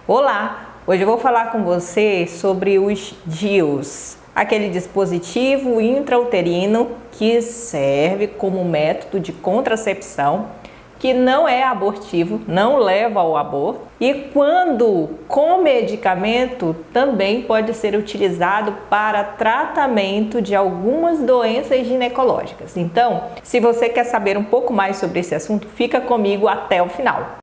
Olá! Hoje eu vou falar com você sobre os DIUs, aquele dispositivo intrauterino que serve como método de contracepção, que não é abortivo, não leva ao aborto e quando com medicamento também pode ser utilizado para tratamento de algumas doenças ginecológicas. Então, se você quer saber um pouco mais sobre esse assunto, fica comigo até o final.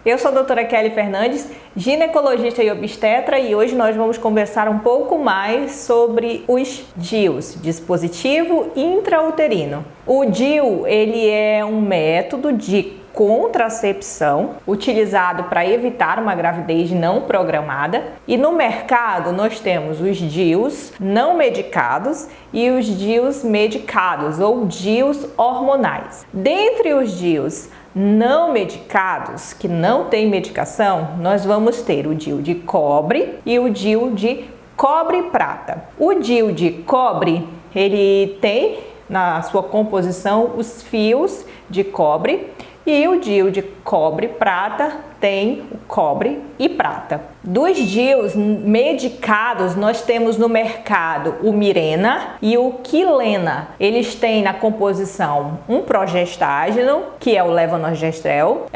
Eu sou a doutora Kelly Fernandes, ginecologista e obstetra, e hoje nós vamos conversar um pouco mais sobre os DIUs, dispositivo intrauterino. O DIU, ele é um método de contracepção utilizado para evitar uma gravidez não programada, e no mercado nós temos os DIUs não medicados e os DIUs medicados ou DIUs hormonais. Dentre os DIUs não medicados, que não tem medicação, nós vamos ter o DIU de cobre e o DIU de cobre-prata. O DIU de cobre, ele tem na sua composição os fios de cobre, e o DIU de cobre-prata tem o cobre e prata. Dos DIUs medicados, nós temos no mercado o Mirena e o Quilena. Eles têm na composição um progestágeno, que é o levonorgestrel,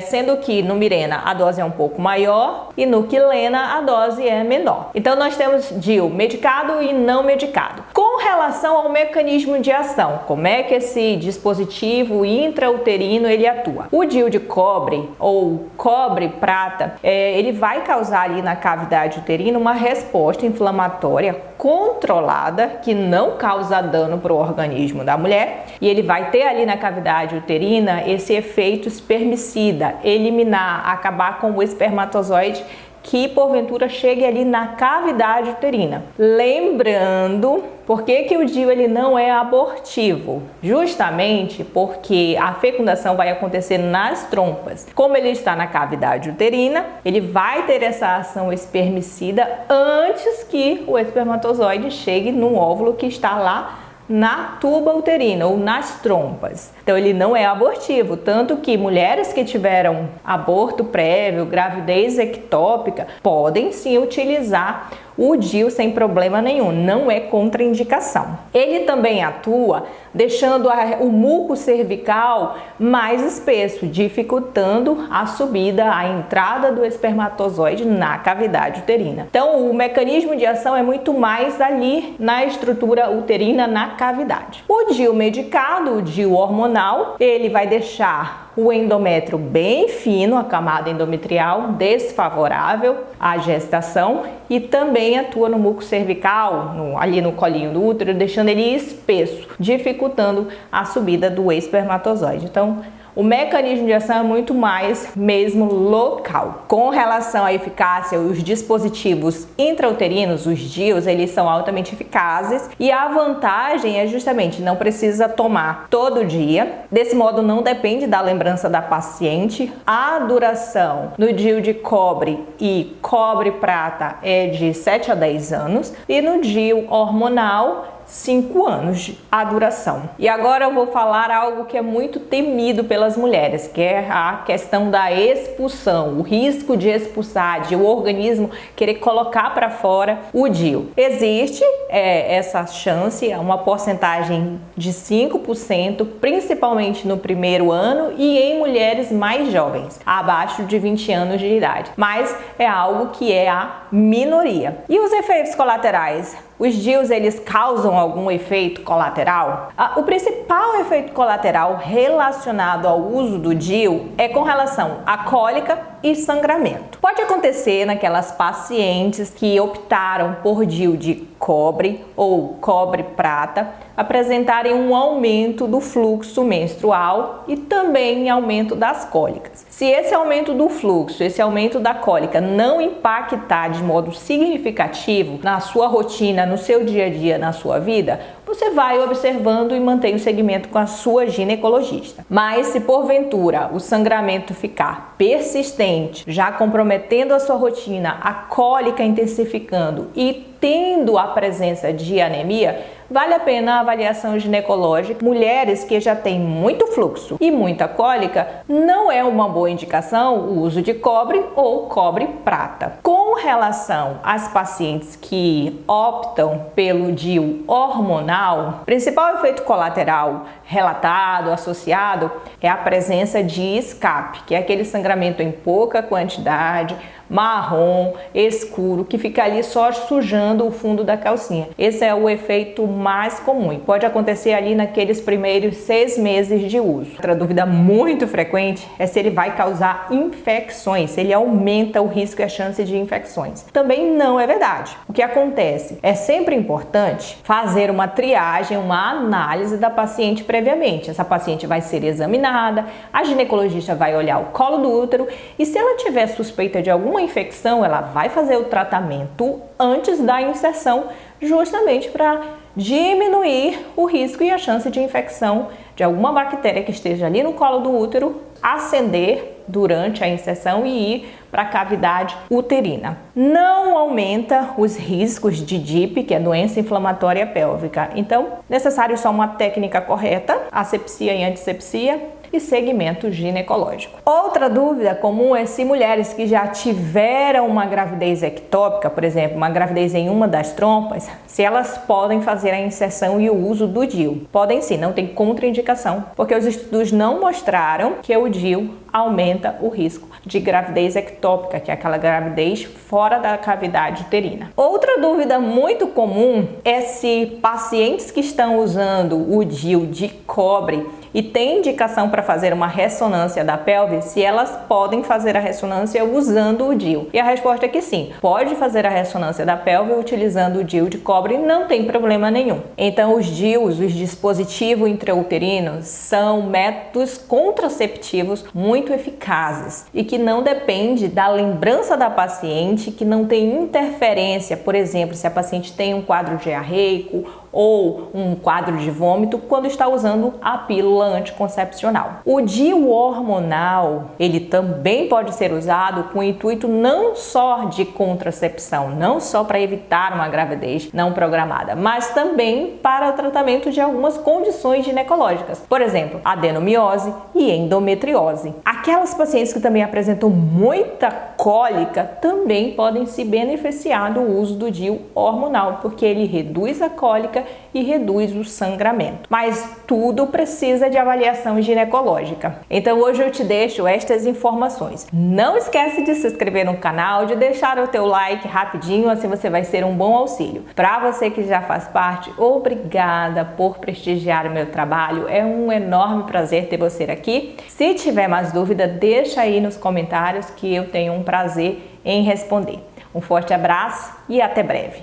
sendo que no Mirena a dose é um pouco maior e no Quilena a dose é menor. Então nós temos DIU medicado e não medicado. Com relação ao mecanismo de ação, como é que esse dispositivo intrauterino ele atua? O DIU de cobre ou cobre-prata, ele vai causar ali na cavidade uterina uma resposta inflamatória controlada que não causa dano para o organismo da mulher, e ele vai ter ali na cavidade uterina esse efeito espermicida, eliminar, acabar com o espermatozoide que porventura chegue ali na cavidade uterina. Lembrando, por que o DIU ele não é abortivo? Justamente porque a fecundação vai acontecer nas trompas. Como ele está na cavidade uterina, ele vai ter essa ação espermicida antes que o espermatozoide chegue no óvulo que está lá na tuba uterina ou nas trompas. Então ele não é abortivo, tanto que mulheres que tiveram aborto prévio, gravidez ectópica, podem sim utilizar o DIU sem problema nenhum, não é contraindicação. Ele também atua deixando o muco cervical mais espesso, dificultando a subida, a entrada do espermatozoide na cavidade uterina. Então o mecanismo de ação é muito mais ali na estrutura uterina, na cavidade. O DIU medicado, o DIU hormonal, ele vai deixar o endométrio bem fino, a camada endometrial desfavorável à gestação, e também atua no muco cervical, ali no colinho do útero, deixando ele espesso, dificultando a subida do espermatozoide. Então, o mecanismo de ação é muito mais mesmo local. Com relação à eficácia, os dispositivos intrauterinos, os DIUs, eles são altamente eficazes, e a vantagem é justamente não precisa tomar todo dia. Desse modo não depende da lembrança da paciente. A duração no DIU de cobre e cobre-prata é de 7 a 10 anos e no DIU hormonal 5 anos a duração. E agora eu vou falar algo que é muito temido pelas mulheres, que é a questão da expulsão, o risco de expulsar, de o organismo querer colocar para fora o DIU. Existe essa chance, uma porcentagem de 5%, principalmente no primeiro ano e em mulheres mais jovens, abaixo de 20 anos de idade. Mas é algo que é a minoria. E os efeitos colaterais? Os DIUs, eles causam algum efeito colateral? O principal efeito colateral relacionado ao uso do DIU é com relação à cólica e sangramento. Pode acontecer naquelas pacientes que optaram por DIU de cobre ou cobre-prata apresentarem um aumento do fluxo menstrual e também aumento das cólicas. Se esse aumento do fluxo, esse aumento da cólica não impactar de modo significativo na sua rotina, no seu dia a dia, na sua vida, você vai observando e mantém o segmento com a sua ginecologista. Mas se porventura o sangramento ficar persistente, já comprometendo a sua rotina, a cólica intensificando e tendo a presença de anemia, vale a pena a avaliação ginecológica. Mulheres que já têm muito fluxo e muita cólica, não é uma boa indicação o uso de cobre ou cobre prata. Com relação às pacientes que optam pelo DIU hormonal, o principal efeito colateral relatado, associado, é a presença de escape, que é aquele sangramento em pouca quantidade, marrom, escuro, que fica ali só sujando o fundo da calcinha. Esse é o efeito mais comum e pode acontecer ali naqueles primeiros 6 meses de uso. Outra dúvida muito frequente é se ele vai causar infecções, se ele aumenta o risco e a chance de infecções. Também não é verdade. O que acontece? É sempre importante fazer uma triagem, uma análise da paciente previamente. Essa paciente vai ser examinada, a ginecologista vai olhar o colo do útero e se ela tiver suspeita de alguma infecção, ela vai fazer o tratamento antes da inserção, justamente para diminuir o risco e a chance de infecção de alguma bactéria que esteja ali no colo do útero ascender durante a inserção e ir para a cavidade uterina. Não aumenta os riscos de DIP, que é doença inflamatória pélvica. Então, necessário só uma técnica correta, asepsia e antisepsia, e segmento ginecológico. Outra dúvida comum é se mulheres que já tiveram uma gravidez ectópica, por exemplo, uma gravidez em uma das trompas, se elas podem fazer a inserção e o uso do DIU. Podem sim, não tem contraindicação, porque os estudos não mostraram que o DIU aumenta o risco de gravidez ectópica, que é aquela gravidez fora da cavidade uterina. Outra dúvida muito comum é se pacientes que estão usando o DIU de cobre e tem indicação para fazer uma ressonância da pelve, se elas podem fazer a ressonância usando o DIU. E a resposta é que sim, pode fazer a ressonância da pelve utilizando o DIU de cobre, não tem problema nenhum. Então os DIUs, os dispositivos intrauterinos, são métodos contraceptivos muito eficazes e que não depende da lembrança da paciente, que não tem interferência, por exemplo, se a paciente tem um quadro diarreico ou um quadro de vômito quando está usando a pílula anticoncepcional. O DIU hormonal, ele também pode ser usado com o intuito não só de contracepção, não só para evitar uma gravidez não programada, mas também para o tratamento de algumas condições ginecológicas, por exemplo, adenomiose e endometriose. Aquelas pacientes que também apresentam muita cólica também podem se beneficiar do uso do DIU hormonal, porque ele reduz a cólica e reduz o sangramento. Mas tudo precisa de avaliação ginecológica. Então hoje eu te deixo estas informações. Não esquece de se inscrever no canal, de deixar o teu like rapidinho, assim você vai ser um bom auxílio. Para você que já faz parte, obrigada por prestigiar o meu trabalho. É um enorme prazer ter você aqui. Se tiver mais dúvida, deixa aí nos comentários que eu tenho um prazer em responder. Um forte abraço e até breve.